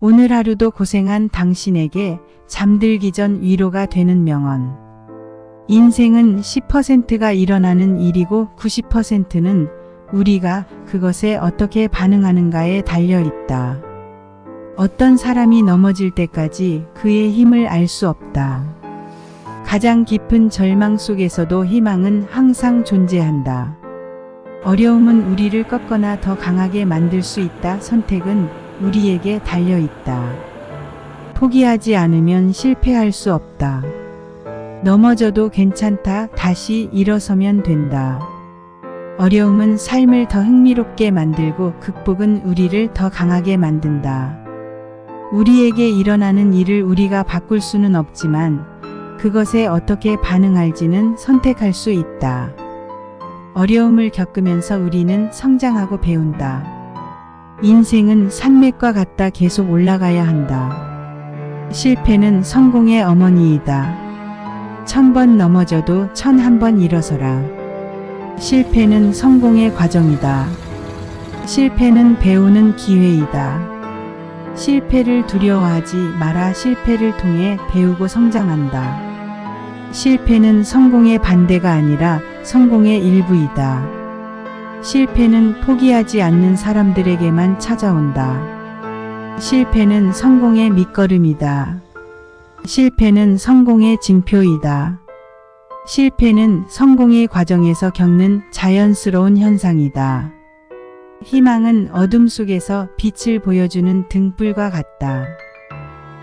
오늘 하루도 고생한 당신에게 잠들기 전 위로가 되는 명언. 인생은 10%가 일어나는 일이고 90%는 우리가 그것에 어떻게 반응하는가에 달려 있다. 어떤 사람이 넘어질 때까지 그의 힘을 알 수 없다. 가장 깊은 절망 속에서도 희망은 항상 존재한다. 어려움은 우리를 꺾거나 더 강하게 만들 수 있다. 선택은 우리에게 달려 있다. 포기하지 않으면 실패할 수 없다. 넘어져도 괜찮다. 다시 일어서면 된다. 어려움은 삶을 더 흥미롭게 만들고 극복은 우리를 더 강하게 만든다. 우리에게 일어나는 일을 우리가 바꿀 수는 없지만 그것에 어떻게 반응할지는 선택할 수 있다. 어려움을 겪으면서 우리는 성장하고 배운다. 인생은 산맥과 같다. 계속 올라가야 한다. 실패는 성공의 어머니이다. 1000번 넘어져도 1001번 일어서라. 실패는 성공의 과정이다. 실패는 배우는 기회이다. 실패를 두려워하지 마라. 실패를 통해 배우고 성장한다. 실패는 성공의 반대가 아니라 성공의 일부이다. 실패는 포기하지 않는 사람들에게만 찾아온다. 실패는 성공의 밑거름이다. 실패는 성공의 징표이다. 실패는 성공의 과정에서 겪는 자연스러운 현상이다. 희망은 어둠 속에서 빛을 보여주는 등불과 같다.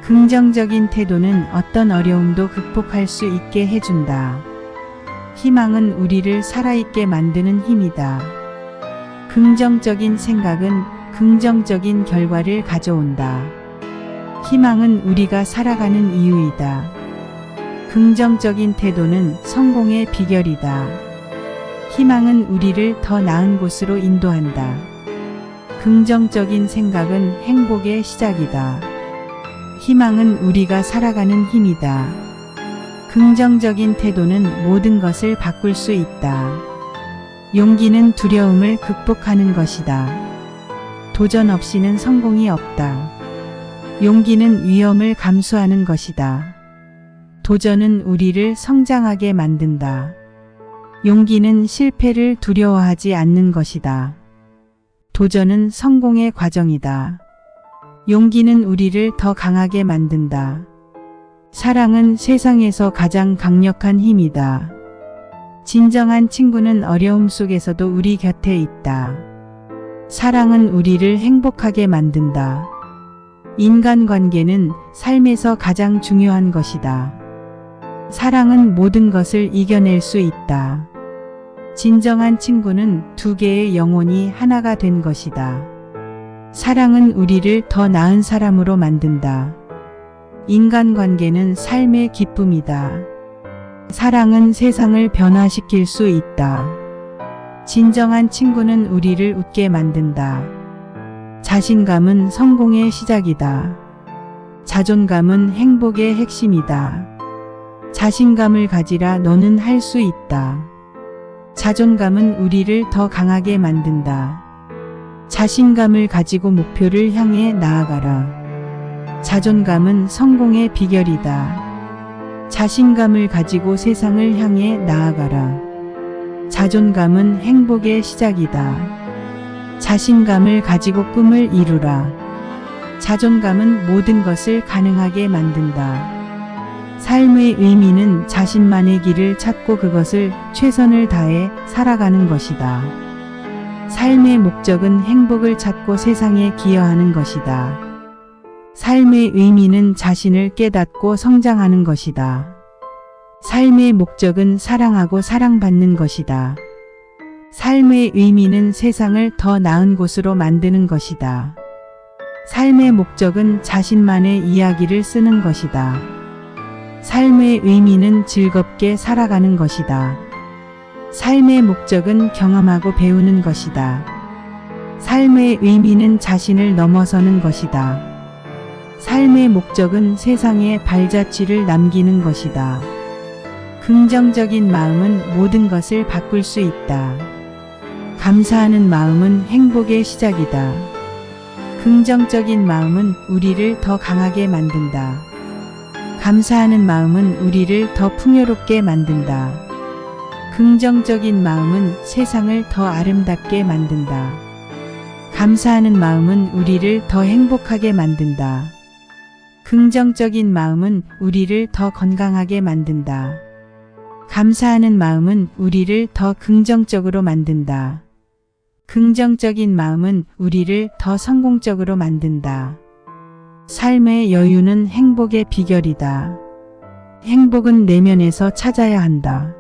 긍정적인 태도는 어떤 어려움도 극복할 수 있게 해준다. 희망은 우리를 살아있게 만드는 힘이다. 긍정적인 생각은 긍정적인 결과를 가져온다. 희망은 우리가 살아가는 이유이다. 긍정적인 태도는 성공의 비결이다. 희망은 우리를 더 나은 곳으로 인도한다. 긍정적인 생각은 행복의 시작이다. 희망은 우리가 살아가는 힘이다. 긍정적인 태도는 모든 것을 바꿀 수 있다. 용기는 두려움을 극복하는 것이다. 도전 없이는 성공이 없다. 용기는 위험을 감수하는 것이다. 도전은 우리를 성장하게 만든다. 용기는 실패를 두려워하지 않는 것이다. 도전은 성공의 과정이다. 용기는 우리를 더 강하게 만든다. 사랑은 세상에서 가장 강력한 힘이다. 진정한 친구는 어려움 속에서도 우리 곁에 있다. 사랑은 우리를 행복하게 만든다. 인간관계는 삶에서 가장 중요한 것이다. 사랑은 모든 것을 이겨낼 수 있다. 진정한 친구는 두 개의 영혼이 하나가 된 것이다. 사랑은 우리를 더 나은 사람으로 만든다. 인간관계는 삶의 기쁨이다. 사랑은 세상을 변화시킬 수 있다. 진정한 친구는 우리를 웃게 만든다. 자신감은 성공의 시작이다. 자존감은 행복의 핵심이다. 자신감을 가지라. 너는 할 수 있다. 자존감은 우리를 더 강하게 만든다. 자신감을 가지고 목표를 향해 나아가라. 자존감은 성공의 비결이다. 자신감을 가지고 세상을 향해 나아가라. 자존감은 행복의 시작이다. 자신감을 가지고 꿈을 이루라. 자존감은 모든 것을 가능하게 만든다. 삶의 의미는 자신만의 길을 찾고 그것을 최선을 다해 살아가는 것이다. 삶의 목적은 행복을 찾고 세상에 기여하는 것이다. 삶의 의미는 자신을 깨닫고 성장하는 것이다. 삶의 목적은 사랑하고 사랑받는 것이다. 삶의 의미는 세상을 더 나은 곳으로 만드는 것이다. 삶의 목적은 자신만의 이야기를 쓰는 것이다. 삶의 의미는 즐겁게 살아가는 것이다. 삶의 목적은 경험하고 배우는 것이다. 삶의 의미는 자신을 넘어서는 것이다. 삶의 목적은 세상에 발자취를 남기는 것이다. 긍정적인 마음은 모든 것을 바꿀 수 있다. 감사하는 마음은 행복의 시작이다. 긍정적인 마음은 우리를 더 강하게 만든다. 감사하는 마음은 우리를 더 풍요롭게 만든다. 긍정적인 마음은 세상을 더 아름답게 만든다. 감사하는 마음은 우리를 더 행복하게 만든다. 긍정적인 마음은 우리를 더 건강하게 만든다. 감사하는 마음은 우리를 더 긍정적으로 만든다. 긍정적인 마음은 우리를 더 성공적으로 만든다. 삶의 여유는 행복의 비결이다. 행복은 내면에서 찾아야 한다.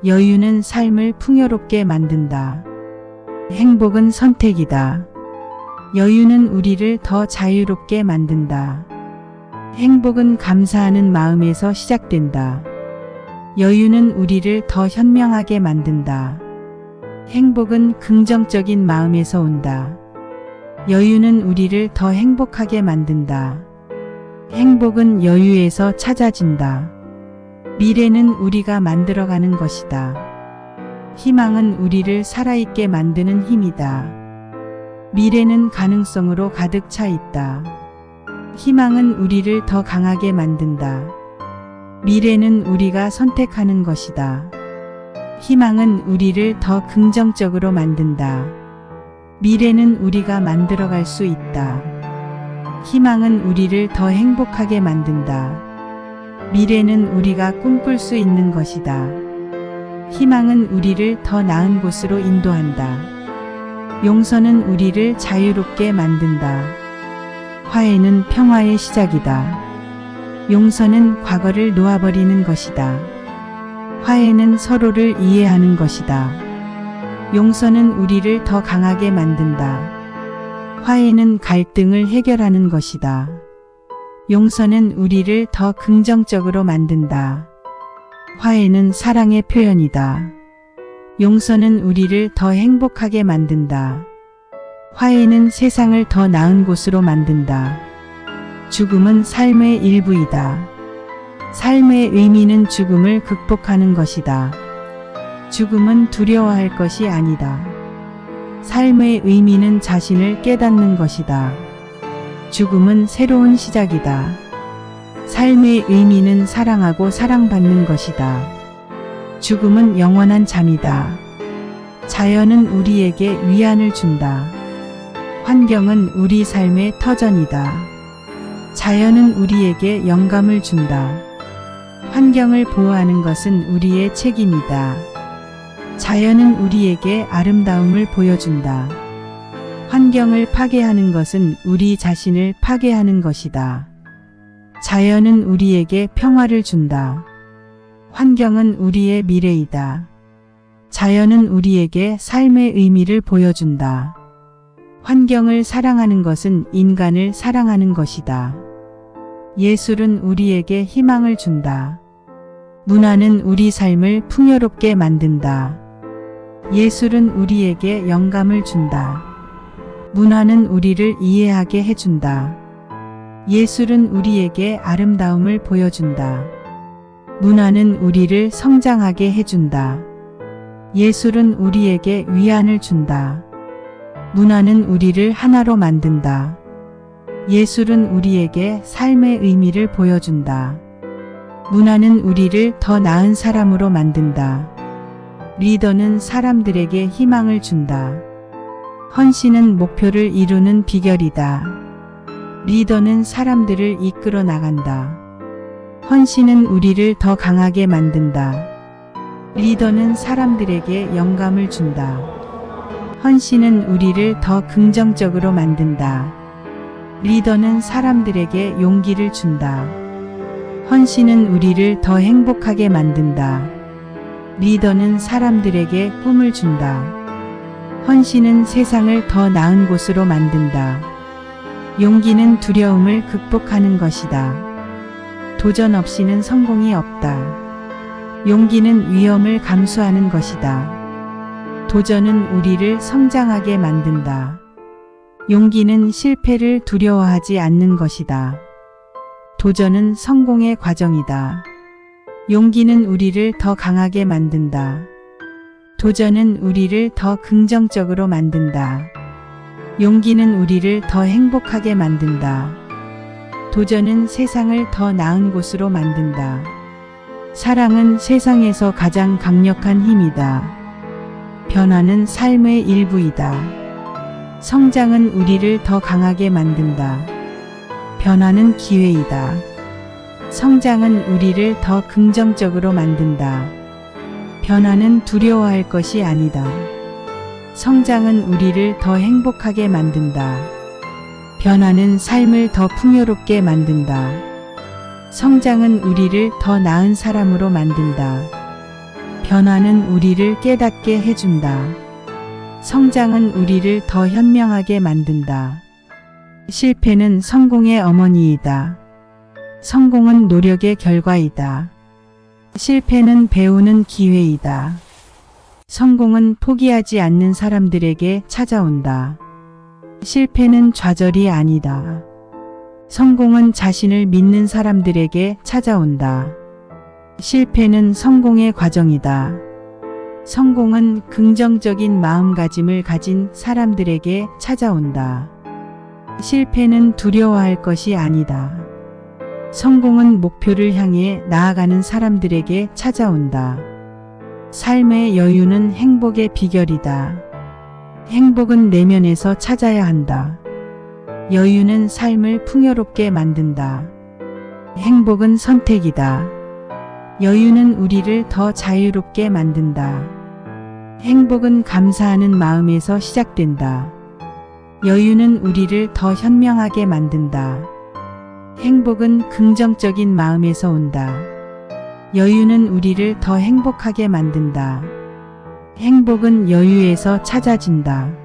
여유는 삶을 풍요롭게 만든다. 행복은 선택이다. 여유는 우리를 더 자유롭게 만든다. 행복은 감사하는 마음에서 시작된다. 여유는 우리를 더 현명하게 만든다. 행복은 긍정적인 마음에서 온다. 여유는 우리를 더 행복하게 만든다. 행복은 여유에서 찾아진다. 미래는 우리가 만들어가는 것이다. 희망은 우리를 살아있게 만드는 힘이다. 미래는 가능성으로 가득 차 있다. 희망은 우리를 더 강하게 만든다. 미래는 우리가 선택하는 것이다. 희망은 우리를 더 긍정적으로 만든다. 미래는 우리가 만들어갈 수 있다. 희망은 우리를 더 행복하게 만든다. 미래는 우리가 꿈꿀 수 있는 것이다. 희망은 우리를 더 나은 곳으로 인도한다. 용서는 우리를 자유롭게 만든다. 화해는 평화의 시작이다. 용서는 과거를 놓아버리는 것이다. 화해는 서로를 이해하는 것이다. 용서는 우리를 더 강하게 만든다. 화해는 갈등을 해결하는 것이다. 용서는 우리를 더 긍정적으로 만든다. 화해는 사랑의 표현이다. 용서는 우리를 더 행복하게 만든다. 화해는 세상을 더 나은 곳으로 만든다. 죽음은 삶의 일부이다. 삶의 의미는 죽음을 극복하는 것이다. 죽음은 두려워할 것이 아니다. 삶의 의미는 자신을 깨닫는 것이다. 죽음은 새로운 시작이다. 삶의 의미는 사랑하고 사랑받는 것이다. 죽음은 영원한 잠이다. 자연은 우리에게 위안을 준다. 환경은 우리 삶의 터전이다. 자연은 우리에게 영감을 준다. 환경을 보호하는 것은 우리의 책임이다. 자연은 우리에게 아름다움을 보여준다. 환경을 파괴하는 것은 우리 자신을 파괴하는 것이다. 자연은 우리에게 평화를 준다. 환경은 우리의 미래이다. 자연은 우리에게 삶의 의미를 보여준다. 환경을 사랑하는 것은 인간을 사랑하는 것이다. 예술은 우리에게 희망을 준다. 문화는 우리 삶을 풍요롭게 만든다. 예술은 우리에게 영감을 준다. 문화는 우리를 이해하게 해준다. 예술은 우리에게 아름다움을 보여준다. 문화는 우리를 성장하게 해준다. 예술은 우리에게 위안을 준다. 문화는 우리를 하나로 만든다. 예술은 우리에게 삶의 의미를 보여준다. 문화는 우리를 더 나은 사람으로 만든다. 리더는 사람들에게 희망을 준다. 헌신은 목표를 이루는 비결이다. 리더는 사람들을 이끌어 나간다. 헌신은 우리를 더 강하게 만든다. 리더는 사람들에게 영감을 준다. 헌신은 우리를 더 긍정적으로 만든다. 리더는 사람들에게 용기를 준다. 헌신은 우리를 더 행복하게 만든다. 리더는 사람들에게 꿈을 준다. 헌신은 세상을 더 나은 곳으로 만든다. 용기는 두려움을 극복하는 것이다. 도전 없이는 성공이 없다. 용기는 위험을 감수하는 것이다. 도전은 우리를 성장하게 만든다. 용기는 실패를 두려워하지 않는 것이다. 도전은 성공의 과정이다. 용기는 우리를 더 강하게 만든다. 도전은 우리를 더 긍정적으로 만든다. 용기는 우리를 더 행복하게 만든다. 도전은 세상을 더 나은 곳으로 만든다. 사랑은 세상에서 가장 강력한 힘이다. 변화는 삶의 일부이다. 성장은 우리를 더 강하게 만든다. 변화는 기회이다. 성장은 우리를 더 긍정적으로 만든다. 변화는 두려워할 것이 아니다. 성장은 우리를 더 행복하게 만든다. 변화는 삶을 더 풍요롭게 만든다. 성장은 우리를 더 나은 사람으로 만든다. 변화는 우리를 깨닫게 해준다. 성장은 우리를 더 현명하게 만든다. 실패는 성공의 어머니이다. 성공은 노력의 결과이다. 실패는 배우는 기회이다. 성공은 포기하지 않는 사람들에게 찾아온다. 실패는 좌절이 아니다. 성공은 자신을 믿는 사람들에게 찾아온다. 실패는 성공의 과정이다. 성공은 긍정적인 마음가짐을 가진 사람들에게 찾아온다. 실패는 두려워할 것이 아니다. 성공은 목표를 향해 나아가는 사람들에게 찾아온다. 삶의 여유는 행복의 비결이다. 행복은 내면에서 찾아야 한다. 여유는 삶을 풍요롭게 만든다. 행복은 선택이다. 여유는 우리를 더 자유롭게 만든다. 행복은 감사하는 마음에서 시작된다. 여유는 우리를 더 현명하게 만든다. 행복은 긍정적인 마음에서 온다. 여유는 우리를 더 행복하게 만든다. 행복은 여유에서 찾아진다.